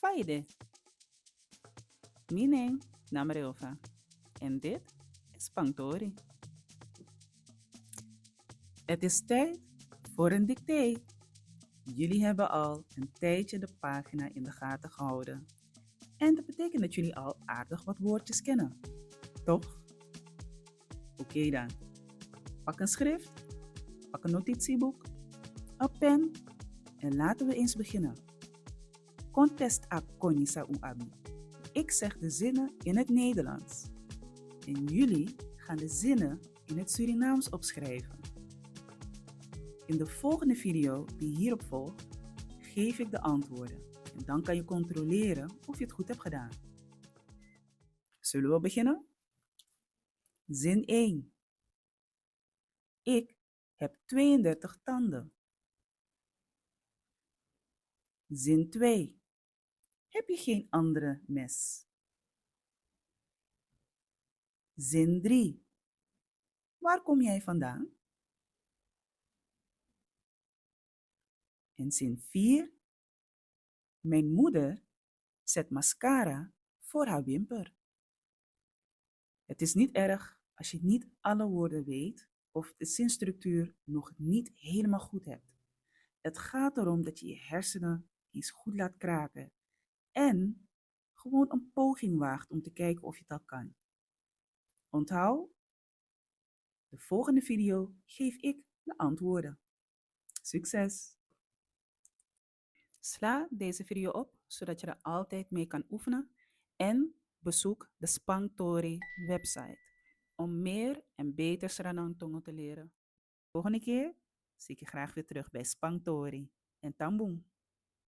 Faide. Mijn naam is Ilva en dit is Pangtori. Het is tijd voor een dicté. Jullie hebben al een tijdje de pagina in de gaten gehouden. En dat betekent dat jullie al aardig wat woordjes kennen. Toch? Oké dan. Pak een schrift, pak een notitieboek, een pen en laten we eens beginnen. Contest a konisa abi. Ik zeg de zinnen in het Nederlands. En jullie gaan de zinnen in het Surinaams opschrijven. In de volgende video die hierop volgt, geef ik de antwoorden. En dan kan je controleren of je het goed hebt gedaan. Zullen we beginnen? Zin 1. Ik heb 32 tanden. Zin 2. Heb je geen andere mes? Zin 3. Waar kom jij vandaan? En zin 4. Mijn moeder zet mascara voor haar wimper. Het is niet erg als je niet alle woorden weet of de zinstructuur nog niet helemaal goed hebt. Het gaat erom dat je je hersenen eens goed laat kraken en gewoon een poging waagt om te kijken of je het al kan. Onthoud, de volgende video geef ik de antwoorden. Succes! Sla deze video op, zodat je er altijd mee kan oefenen en bezoek de Spangtori website om meer en beter Sranang te leren. Volgende keer zie ik je graag weer terug bij Spangtori en Tamboom.